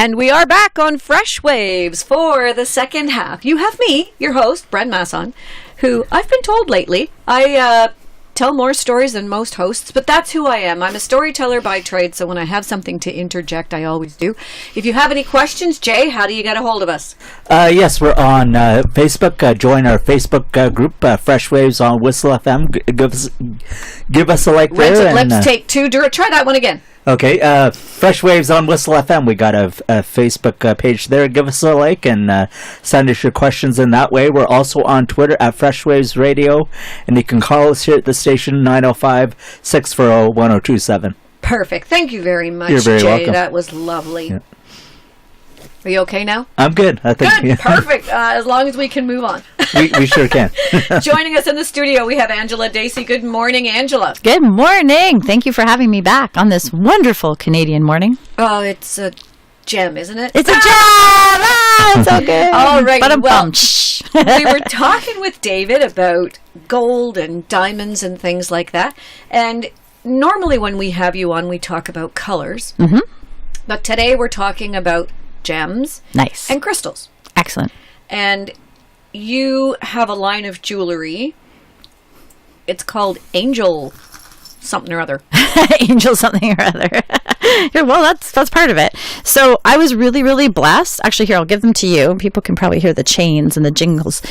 And we are back on Freshwaves for the second half. You have me, your host, Bren Masson, who I've been told lately, I tell more stories than most hosts, but that's who I am. I'm a storyteller by trade, so when I have something to interject, I always do. If you have any questions, Jay, how do you get a hold of us? Yes, we're on Facebook. Join our Facebook group, Freshwaves on Whistle FM. Give us a like there. Let's take two. Try that one again. Okay, Freshwaves on Whistle FM. We got a Facebook page there. Give us a like and send us your questions in that way. We're also on Twitter at Freshwaves Radio, and you can call us here at the station 905-640-1027. Perfect. Thank you very much, You're very Jay. welcome. That was lovely. Yeah. Are you okay now? I'm good. I think. Good. Yeah. Perfect. As long as we can move on. We sure can. Joining us in the studio, we have Angela Dacey. Good morning, Angela. Good morning. Thank you for having me back on this wonderful Canadian morning. Oh, it's a gem, isn't it? It's a gem! Ah, it's so good. All right. Well, we were talking with David about gold and diamonds and things like that. And normally when we have you on, we talk about colors. Mm-hmm. But today we're talking about gems. Nice. And crystals. Excellent. And you have a line of jewelry. It's called Angel something or other. Angel something or other. Well, that's part of it. So I was really, really blessed. Actually, here, I'll give them to you. People can probably hear the chains and the jingles.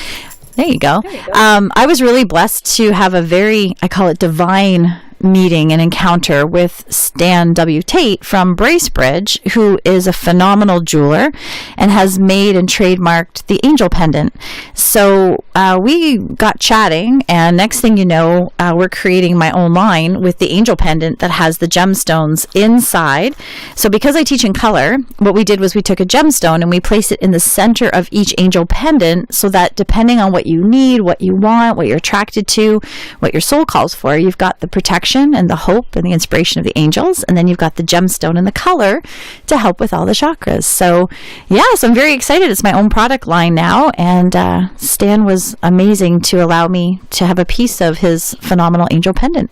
There you go. I was really blessed to have a very, I call it divine meeting and encounter with Stan W. Tate from Bracebridge, who is a phenomenal jeweler and has made and trademarked the angel pendant. So we got chatting, and next thing you know, we're creating my own line with the angel pendant that has the gemstones inside. So because I teach in color, what we did was we took a gemstone and we placed it in the center of each angel pendant, so that depending on what you need, what you want, what you're attracted to, what your soul calls for, you've got the protection and the hope and the inspiration of the angels, and then you've got the gemstone and the color to help with all the chakras. So so I'm very excited. It's my own product line now, and Stan was amazing to allow me to have a piece of his phenomenal angel pendant.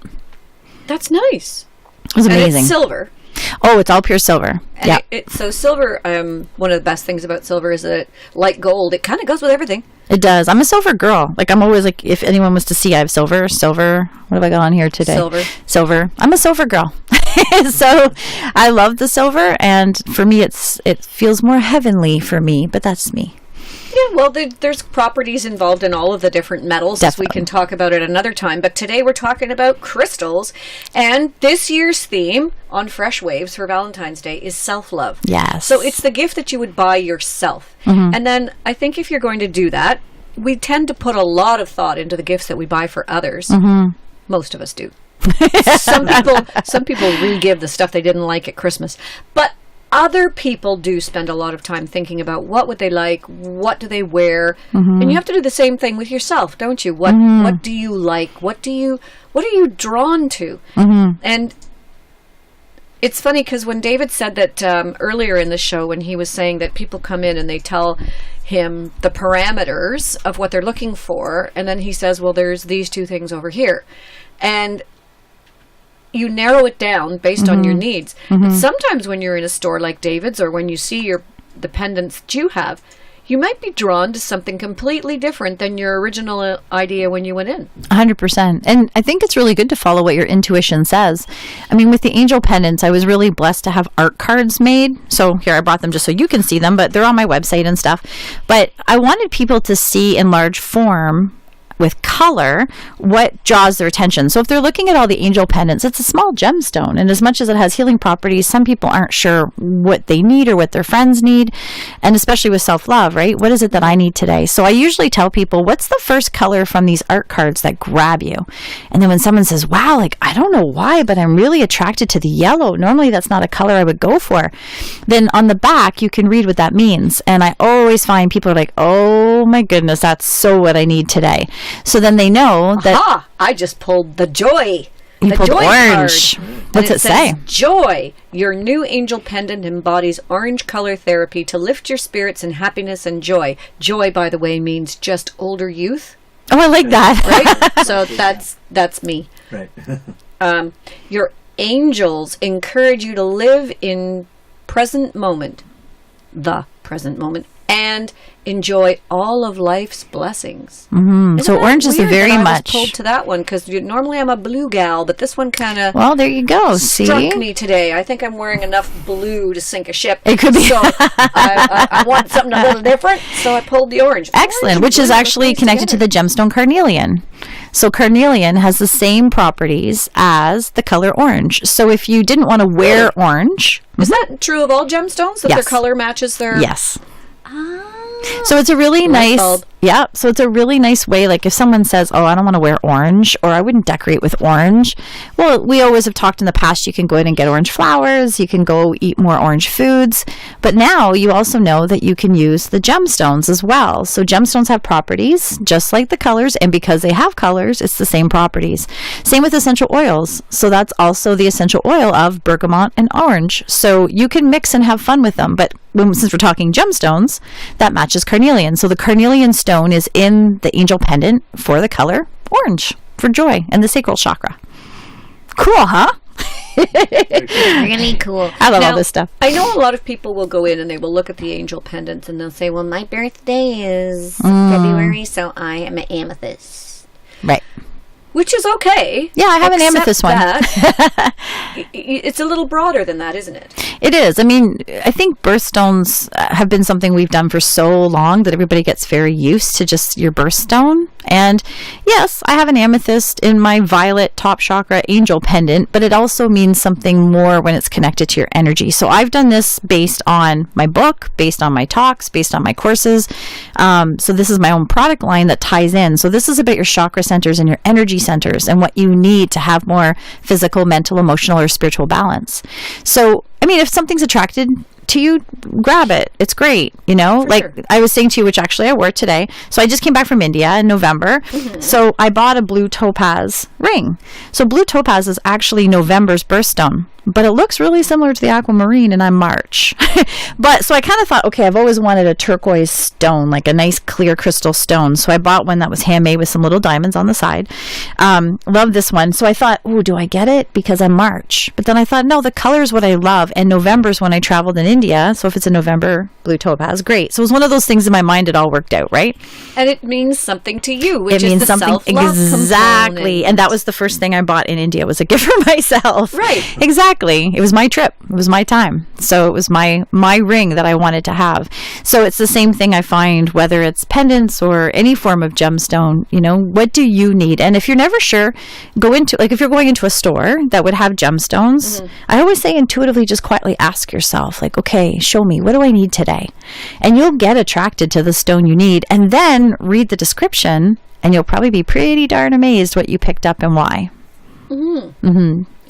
That's nice. It was amazing. And it's silver. Oh, it's all pure silver. And so silver, one of the best things about silver is that, like gold, it kind of goes with everything. It does. I'm a silver girl. Like, I'm always like, if anyone was to see, I have silver. What have I got on here today? Silver. I'm a silver girl. So I love the silver, and for me, it feels more heavenly for me, but that's me. Yeah, well, there's properties involved in all of the different metals. Definitely. We can talk about it another time. But today we're talking about crystals. And this year's theme on Freshwaves for Valentine's Day is self-love. Yes. So it's the gift that you would buy yourself. Mm-hmm. And then I think if you're going to do that, we tend to put a lot of thought into the gifts that we buy for others. Mm-hmm. Most of us do. Some people re-give the stuff they didn't like at Christmas. But other people do spend a lot of time thinking about what would they like, what do they wear, and you have to do the same thing with yourself, don't you? What do you like? What are you drawn to? And it's funny because when David said that earlier in the show, when he was saying that people come in and they tell him the parameters of what they're looking for, and then he says, well, there's these two things over here, and you narrow it down based on your needs. But sometimes when you're in a store like David's, or when you see the pendants that you have, you might be drawn to something completely different than your original idea when you went in. 100%. And I think it's really good to follow what your intuition says. I mean, with the angel pendants, I was really blessed to have art cards made. So here, I brought them just so you can see them, but they're on my website and stuff. But I wanted people to see in large form, with color, what draws their attention. So if they're looking at all the angel pendants, it's a small gemstone, and as much as it has healing properties, some people aren't sure what they need or what their friends need, and especially with self-love, right? What is it that I need today? So I usually tell people, what's the first color from these art cards that grab you? And then when someone says, wow, like, I don't know why, but I'm really attracted to the yellow. Normally that's not a color I would go for. Then on the back, you can read what that means. And I always find people are like, oh my goodness, that's so what I need today. So then they know that... Aha! I just pulled the joy. You pulled joy orange. Card. What's it say? Joy. Your new angel pendant embodies orange color therapy to lift your spirits and happiness and joy. Joy, by the way, means just older youth. Oh, I like that. Right? So that's me. Right. Your angels encourage you to live in present moment. the present moment and enjoy all of life's blessings. So orange is very I much was pulled to that one because normally I'm a blue gal, but this one kind of well. There you go. struck See, me today. I think I'm wearing enough blue to sink a ship. It could be. So I want something a little different, so I pulled the orange. Excellent, which is actually connected to the gemstone carnelian. So carnelian has the same properties as the color orange. So if you didn't want to wear orange, Is that true of all gemstones? That their Yes. color matches their... yes. So it's a really Light nice, bulb. yeah. So it's a really nice way. Like if someone says, "Oh, I don't want to wear orange," or "I wouldn't decorate with orange," well, we always have talked in the past. You can go in and get orange flowers. You can go eat more orange foods. But now you also know that you can use the gemstones as well. So gemstones have properties just like the colors, and because they have colors, it's the same properties. Same with essential oils. So that's also the essential oil of bergamot and orange. So you can mix and have fun with them. But since we're talking gemstones, that matches carnelian. So the carnelian stone is in the angel pendant for the color orange, for joy and the sacral chakra. Cool, huh? Really cool. I love all this stuff. I know a lot of people will go in and they will look at the angel pendants and they'll say, well, my birthday is February, so I am an amethyst. Right. Which is okay. Yeah, I have an except amethyst one. that it's a little broader than that, isn't it? It is. I mean, I think birthstones have been something we've done for so long that everybody gets very used to just your birthstone. And yes, I have an amethyst in my violet top chakra angel pendant, but it also means something more when it's connected to your energy. So I've done this based on my book, based on my talks, based on my courses. So this is my own product line that ties in. So this is about your chakra centers and your energy centers and what you need to have more physical, mental, emotional, or spiritual balance. So, I mean, if something's attracted to you, grab it. It's great, you know? For like sure. I was saying to you, which actually I wore today. So I just came back from India in November. So I bought a blue topaz ring. So blue topaz is actually November's birthstone, but it looks really similar to the aquamarine, and I'm March. But so I kind of thought, okay, I've always wanted a turquoise stone, like a nice clear crystal stone. So I bought one that was handmade with some little diamonds on the side. Love this one. So I thought, oh, do I get it? Because I'm March. But then I thought, no, the color is what I love. And November's when I traveled in India. So if it's a November blue topaz, great. So it was one of those things in my mind, it all worked out, right? And it means something to you, which It is means the something self-love exactly. component. And that was the first thing I bought in India, was a gift for myself. Right. Exactly. It was my trip. It was my time. So it was my ring that I wanted to have. So it's the same thing I find, whether it's pendants or any form of gemstone, you know, what do you need? And if you're never sure, go into, like if you're going into a store that would have gemstones, I always say intuitively just quietly ask yourself, like, okay, show me, what do I need today? And you'll get attracted to the stone you need, and then read the description, and you'll probably be pretty darn amazed what you picked up and why.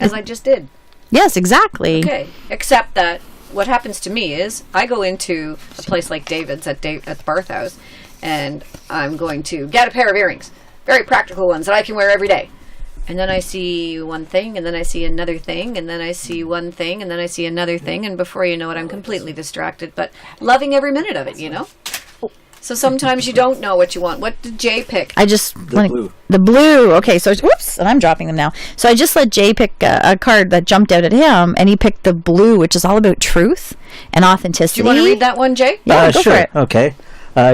As I just did. Yes, exactly. Okay. Except that what happens to me is I go into a place like David's at the Barth House, and I'm going to get a pair of earrings, very practical ones that I can wear every day. And then I see one thing, and then I see another thing, and then I see one thing, and then I see another thing, and before you know it, I'm completely distracted, but loving every minute of it, you know? So sometimes you don't know what you want. What did Jay pick? I just blue. The blue. Okay, so whoops, and I'm dropping them now. So I just let Jay pick a card that jumped out at him, and he picked the blue, which is all about truth and authenticity. Do you want to read that one, Jay? Yeah, go sure. for it. Okay.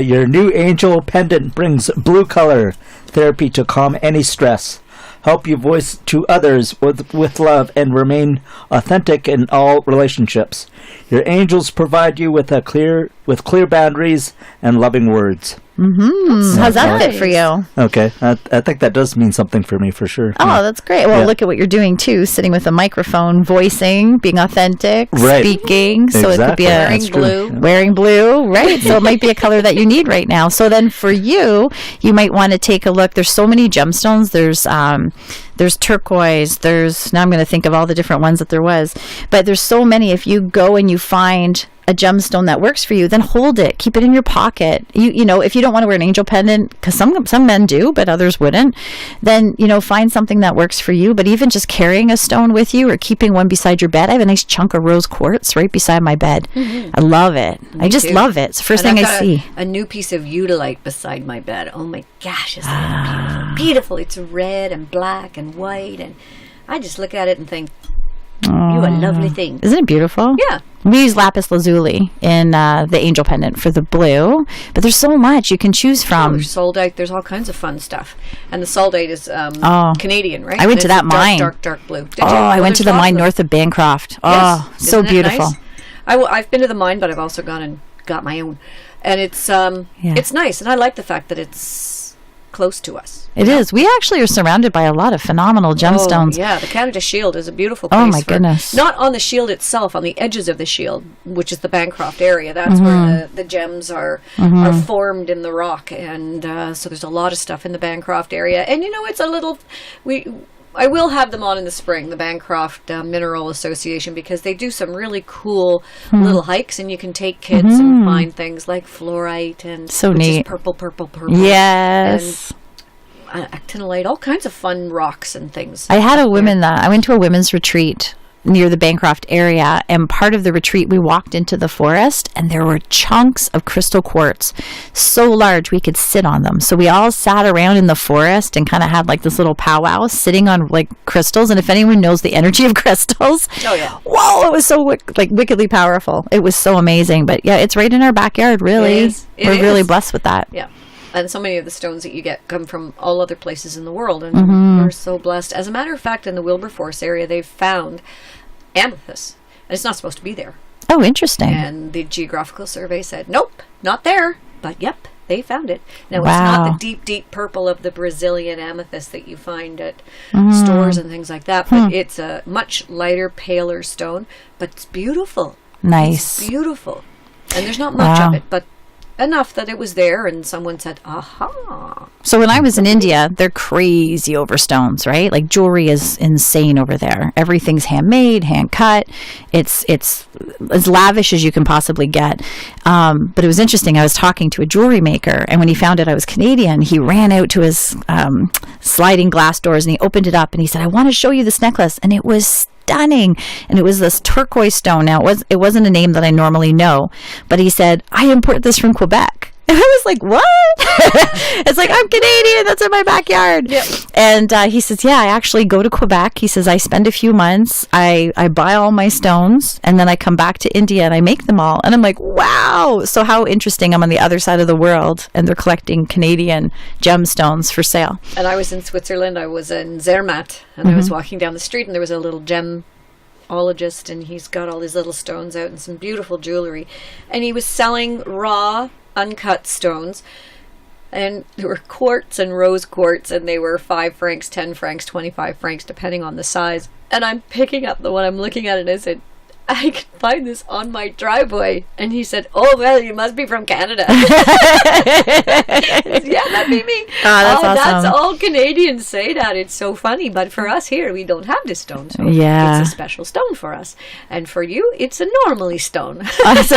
Your new angel pendant brings blue color therapy to calm any stress. Help you voice to others with love and remain authentic in all relationships. Your angels provide you with clear boundaries and loving words. How's that nice. fit for you? Okay, I think that does mean something for me for sure. Oh, that's great. Well, Yeah. look at what you're doing too, sitting with a microphone, voicing, being authentic, Right. speaking. So it could be Exactly. a That's true. blue. Yeah. wearing blue, right? So it might be a color that you need right now. So then for you, you might want to take a look. There's so many gemstones. There's turquoise. Now I'm going to think of all the different ones that there was, but there's so many. If you go and you find a gemstone that works for you, then hold it, keep it in your pocket. You know, if you don't want to wear an angel pendant, because some men do, but others wouldn't, then, you know, find something that works for you. But even just carrying a stone with you or keeping one beside your bed, I have a nice chunk of rose quartz right beside my bed. I love it. I just too. love it. It's the first And thing I've I got see. a new piece of Udalite beside my bed. Oh my gosh, isn't it beautiful? Beautiful. It's red and black and white, and I just look at it and think, You a lovely thing. Isn't it beautiful? Yeah. We use lapis lazuli in the angel pendant for the blue, but there's so much you can choose from. There's soldite. There's all kinds of fun stuff. And the soldite is Canadian, right? I went to that dark, mine. Dark blue. Did you? I went to the mine north of Bancroft. Oh, Yes. so Isn't it beautiful. nice? I've been to the mine, but I've also gone and got my own. And it's nice. And I like the fact that it's close to us. It is. We actually are surrounded by a lot of phenomenal gemstones. Oh, yeah, the Canada Shield is a beautiful place. Oh, my goodness. Not on the shield itself, on the edges of the shield, which is the Bancroft area. That's where the gems are formed in the rock. And so there's a lot of stuff in the Bancroft area. And, it's a little... I will have them on in the spring, the Bancroft Mineral Association, because they do some really cool little hikes, and you can take kids and find things like fluorite and so which neat. Is purple. Yes. And actinolite, all kinds of fun rocks and things. I went to a women's retreat near the Bancroft area, and part of the retreat we walked into the forest, and there were chunks of crystal quartz so large we could sit on them. So we all sat around in the forest and kind of had like this little powwow sitting on like crystals. And if anyone knows the energy of crystals, whoa, it was so wickedly powerful. It was so amazing. But yeah, it's right in our backyard, really. We're really blessed with that. Yeah. And so many of the stones that you get come from all other places in the world, and we're so blessed. As a matter of fact, in the Wilberforce area, they've found amethyst, and it's not supposed to be there. Oh, interesting. And the Geographical Survey said, nope, not there. But yep, they found it. Now, Wow. It's not the deep, deep purple of the Brazilian amethyst that you find at stores and things like that, but it's a much lighter, paler stone, but it's beautiful. Nice. It's beautiful. And there's not much of it, but enough that it was there, and someone said, aha. So when I was in India, they're crazy over stones, right? Like jewelry is insane over there. Everything's handmade, hand cut. It's as lavish as you can possibly get. But it was interesting. I was talking to a jewelry maker, and when he found out I was Canadian, he ran out to his sliding glass doors and he opened it up and he said, I want to show you this necklace. And it was stunning, and it was this turquoise stone. Now it wasn't a name that I normally know, but he said, I import this from Quebec. And I was like, what? It's like, I'm Canadian, that's in my backyard. Yep. And he says, yeah, I actually go to Quebec. He says, I spend a few months, I buy all my stones, and then I come back to India and I make them all. And I'm like, wow. So how interesting. I'm on the other side of the world and they're collecting Canadian gemstones for sale. And I was in Switzerland. I was in Zermatt, and I was walking down the street, and there was a little gemologist, and he's got all these little stones out and some beautiful jewelry. And he was selling raw, uncut stones, and there were quartz and rose quartz, and they were 5 francs, 10 francs, 25 francs, depending on the size. And I'm picking up the one I'm looking at, and I said, I can find this on my driveway. And he said, oh, well, you must be from Canada. Yeah, that'd be me. That's awesome. That's all Canadians say that. It's so funny. But for us here, we don't have this stone. So Yeah. it's a special stone for us. And for you, it's a normally stone. That's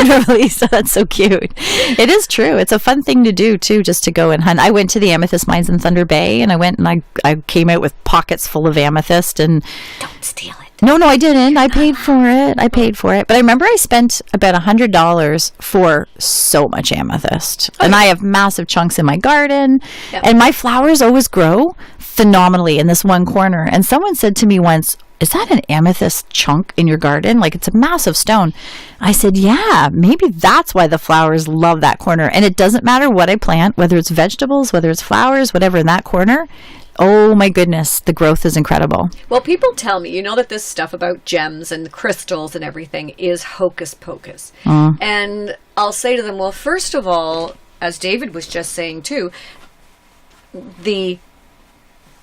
so cute. It is true. It's a fun thing to do, too, just to go and hunt. I went to the amethyst mines in Thunder Bay, and I went and I came out with pockets full of amethyst. And Don't steal it. No, I didn't. I paid for it. But I remember I spent about $100 for so much amethyst. And I have massive chunks in my garden. Yeah. And my flowers always grow phenomenally in this one corner. And someone said to me once, is that an amethyst chunk in your garden? Like, it's a massive stone. I said, yeah, maybe that's why the flowers love that corner. And it doesn't matter what I plant, whether it's vegetables, whether it's flowers, whatever in that corner. Oh my goodness, the growth is incredible. Well, people tell me, that this stuff about gems and crystals and everything is hocus pocus. And I'll say to them, well, first of all, as David was just saying too, the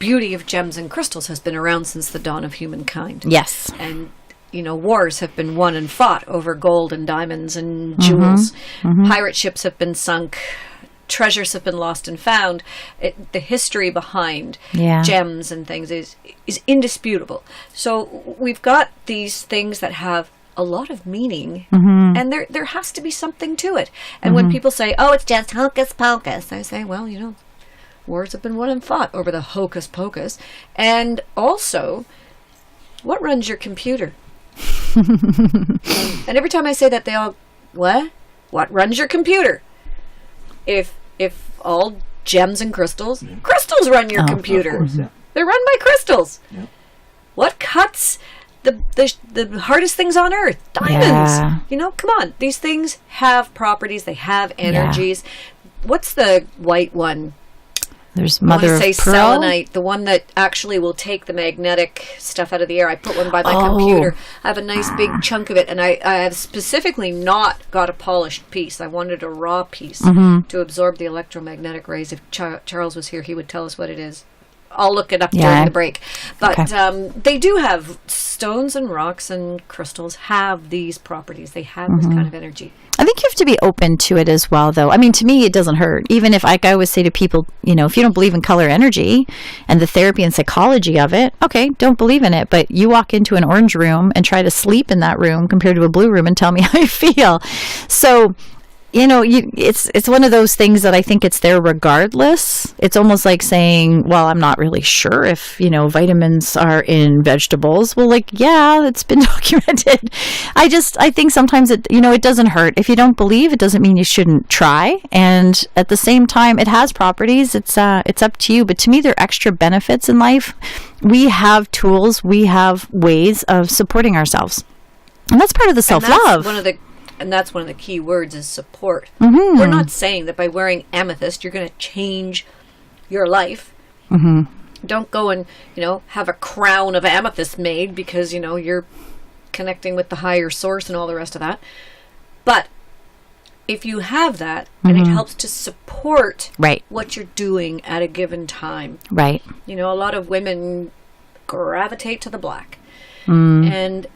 beauty of gems and crystals has been around since the dawn of humankind. Yes. And wars have been won and fought over gold and diamonds and jewels. Pirate ships have been sunk. Treasures have been lost and found. The history behind gems and things is indisputable. So we've got these things that have a lot of meaning, and there has to be something to it. And when people say, oh, it's just hocus pocus, I say, well, wars have been won and fought over the hocus pocus. And also, what runs your computer? And every time I say that, they all, what? What runs your computer? If all gems and crystals run your computer. Of course, yeah. They're run by crystals. Yep. What cuts the hardest things on earth, diamonds. Yeah. You know, come on. These things have properties. They have energies. What's the white one? There's I want mother to say of pearl. selenite, the one that actually will take the magnetic stuff out of the air. I put one by my computer. I have a nice big chunk of it, and I have specifically not got a polished piece. I wanted a raw piece to absorb the electromagnetic rays. If Charles was here, he would tell us what it is. I'll look it up during the break. But they do have stones and rocks and crystals have these properties. They have this kind of energy. I think you have to be open to it as well, though. I mean, to me, it doesn't hurt. Even if, like I always say to people, you know, if you don't believe in color energy and the therapy and psychology of it, okay, don't believe in it. But you walk into an orange room and try to sleep in that room compared to a blue room and tell me how you feel. So, you know, it's one of those things that I think it's there regardless. It's almost like saying, well, I'm not really sure if, you know, vitamins are in vegetables. Well, like, yeah, it's been documented. I think sometimes it doesn't hurt. If you don't believe, it doesn't mean you shouldn't try. And at the same time, it has properties. It's up to you. But to me, there are extra benefits in life. We have tools. We have ways of supporting ourselves. And that's part of the self-love. And that's one of the key words is support. We're not saying that by wearing amethyst, you're going to change your life. Don't go and, you know, have a crown of amethyst made because, you know, you're connecting with the higher source and all the rest of that. But if you have that, and it helps to support what you're doing at a given time. Right. You know, a lot of women gravitate to the black. And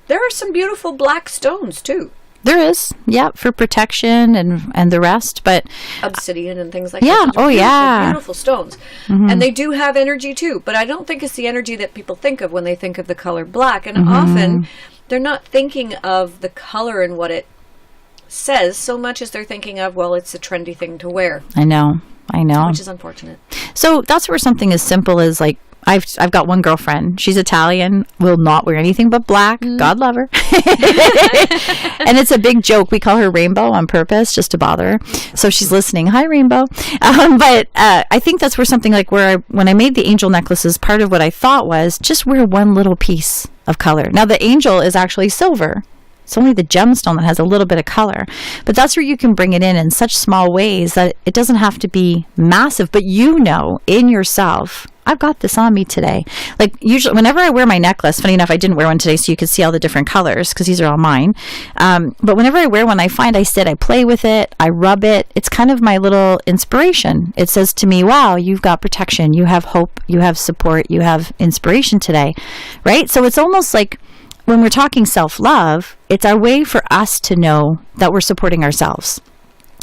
there are some beautiful black stones too. There is, yeah, for protection and the rest, but obsidian and things like that. Yeah, beautiful stones, and they do have energy too. But I don't think it's the energy that people think of when they think of the color black. And often they're not thinking of the color and what it says so much as they're thinking of, well, it's a trendy thing to wear. I know, which is unfortunate. So that's where something as simple as like. I've got one girlfriend. She's Italian, will not wear anything but black. God love her. And it's a big joke. We call her Rainbow on purpose just to bother her. So she's listening. Hi, Rainbow. But I think that's where something like when I made the angel necklaces, part of what I thought was just wear one little piece of color. Now, the angel is actually silver. It's only the gemstone that has a little bit of color. But that's where you can bring it in such small ways that it doesn't have to be massive. But you know in yourself, I've got this on me today. Like usually, whenever I wear my necklace, funny enough, I didn't wear one today so you could see all the different colors because these are all mine. But whenever I wear one, I play with it, I rub it. It's kind of my little inspiration. It says to me, wow, you've got protection, you have hope, you have support, you have inspiration today, right? So it's almost like when we're talking self-love, it's our way for us to know that we're supporting ourselves.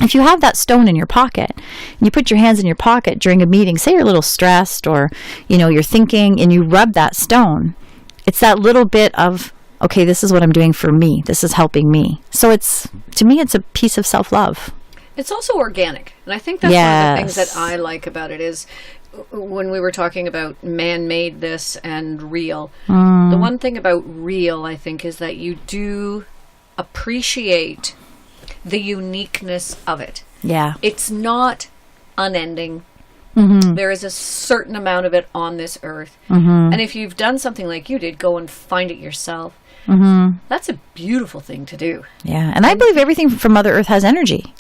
If you have that stone in your pocket, and you put your hands in your pocket during a meeting, say you're a little stressed or, you know, you're thinking and you rub that stone, it's that little bit of, okay, this is what I'm doing for me. This is helping me. So to me, it's a piece of self-love. It's also organic. And I think that's one of the things that I like about it is when we were talking about man-made this and real, the one thing about real, I think, is that you do appreciate the uniqueness of it. Yeah. It's not unending. There is a certain amount of it on this earth. And if you've done something like you did, go and find it yourself. That's a beautiful thing to do. Yeah. And I believe everything from Mother Earth has energy.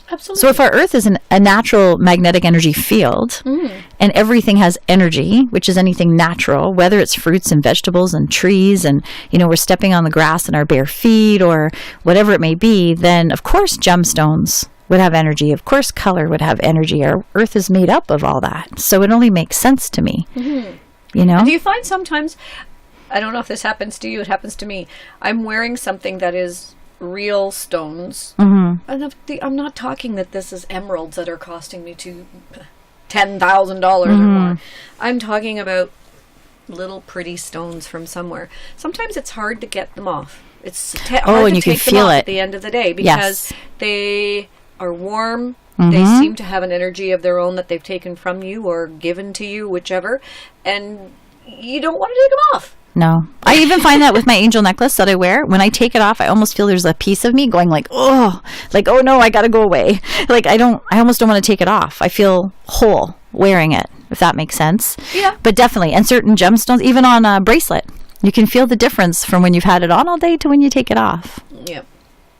Absolutely. So if our Earth is a natural magnetic energy field, and everything has energy, which is anything natural, whether it's fruits and vegetables and trees, and you know we're stepping on the grass in our bare feet or whatever it may be, then of course gemstones would have energy. Of course color would have energy. Our Earth is made up of all that. So it only makes sense to me. You know? And do you find sometimes, I don't know if this happens to you, it happens to me, I'm wearing something that is real stones. And I'm not talking that this is emeralds that are costing me $10,000 or more. I'm talking about little pretty stones from somewhere. Sometimes it's hard to get them off. It's hard to take them off at the end of the day because they are warm. They seem to have an energy of their own that they've taken from you or given to you, whichever, and you don't want to take them off. No. I even find that with my angel necklace that I wear. When I take it off, I almost feel there's a piece of me going like, oh no, I got to go away. Like I almost don't want to take it off. I feel whole wearing it, if that makes sense. Yeah. But definitely. And certain gemstones, even on a bracelet. You can feel the difference from when you've had it on all day to when you take it off. Yeah.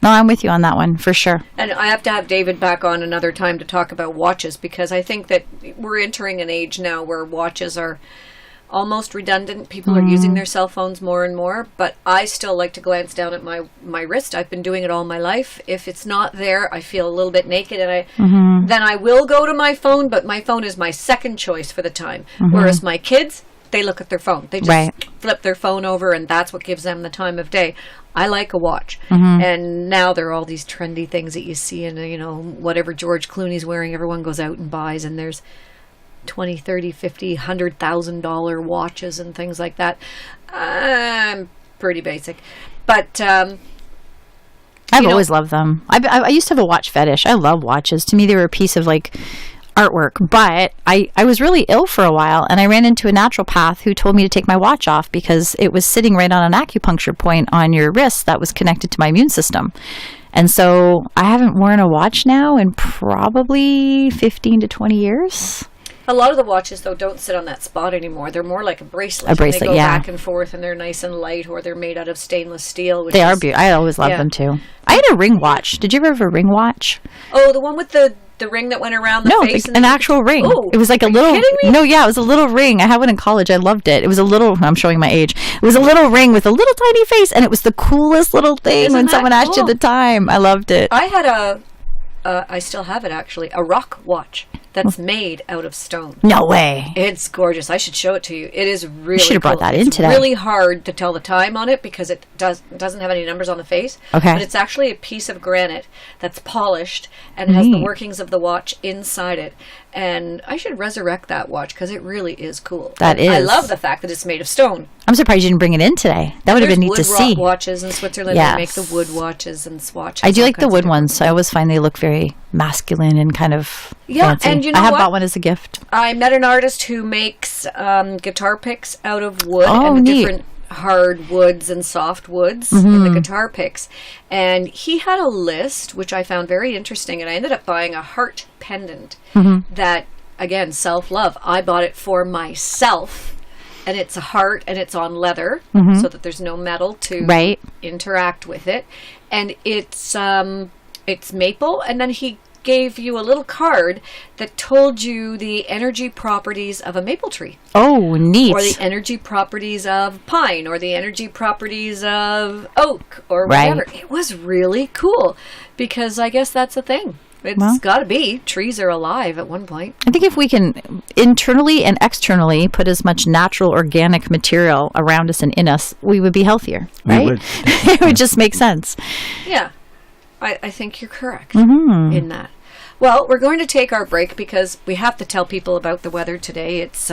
No, I'm with you on that one, for sure. And I have to have David back on another time to talk about watches, because I think that we're entering an age now where watches are almost redundant. People are using their cell phones more and more, but I still like to glance down at my wrist. I've been doing it all my life. If it's not there, I feel a little bit naked, and then I will go to my phone, but my phone is my second choice for the time. Whereas my kids, they look at their phone. They just flip their phone over, and that's what gives them the time of day. I like a watch. And now there are all these trendy things that you see in, whatever George Clooney's wearing, everyone goes out and buys, and there's $20, $30, $50, $100,000 watches and things like that. I'm pretty basic. But I've always loved them. I used to have a watch fetish. I love watches. To me, they were a piece of artwork. But I was really ill for a while, and I ran into a naturopath who told me to take my watch off because it was sitting right on an acupuncture point on your wrist that was connected to my immune system. And so I haven't worn a watch now in probably 15 to 20 years. A lot of the watches, though, don't sit on that spot anymore. They're more like a bracelet. A bracelet, they go yeah. back and forth, and they're nice and light, or they're made out of stainless steel. They are beautiful. I always loved them, too. I had a ring watch. Did you ever have a ring watch? Oh, the one with the ring that went around the face? No, an actual ring. Oh, it was like a little... Are you kidding me? No, yeah, it was a little ring. I had one in college. I loved it. It was a little... I'm showing my age. It was a little ring with a little tiny face, and it was the coolest little thing when someone asked you the time. I loved it. I had I still have it, actually, a rock watch that's made out of stone. No way. It's gorgeous. I should show it to you. It is really You should have brought that in today. It's really hard to tell the time on it because it doesn't have any numbers on the face. Okay. But it's actually a piece of granite that's polished and has the workings of the watch inside it. And I should resurrect that watch because it really is cool. That is. I love the fact that it's made of stone. I'm surprised you didn't bring it in today. That would have been neat to see. Wood watches in Switzerland. Yes. They make the wood watches and swatches. I do like the wood ones. I always find they look very masculine and kind of fancy. And you know I have what? bought one as a gift. I met an artist who makes guitar picks out of wood Oh, and neat. different hard woods and soft woods in the guitar picks. And he had a list, which I found very interesting, and I ended up buying a heart pendant that, again, self-love. I bought it for myself, and it's a heart, and it's on leather, so that there's no metal to interact with it. And it's maple, and then he gave you a little card that told you the energy properties of a maple tree. Oh, neat. Or the energy properties of pine, or the energy properties of oak, or whatever. It was really cool, because I guess that's the thing. It's got to be. Trees are alive at one point. I think if we can internally and externally put as much natural organic material around us and in us, we would be healthier, right? We would. It would just make sense. Yeah. I think you're correct in that. Well, we're going to take our break because we have to tell people about the weather today. It's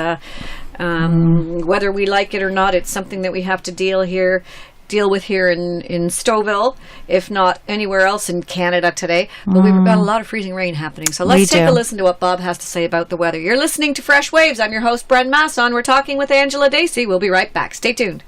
whether we like it or not, it's something that we have to deal with here in Stouffville, if not anywhere else in Canada today. But we've got a lot of freezing rain happening. So let's take a listen to what Bob has to say about the weather. You're listening to Fresh Waves. I'm your host, Bren Masson. We're talking with Angela Dacey. We'll be right back. Stay tuned.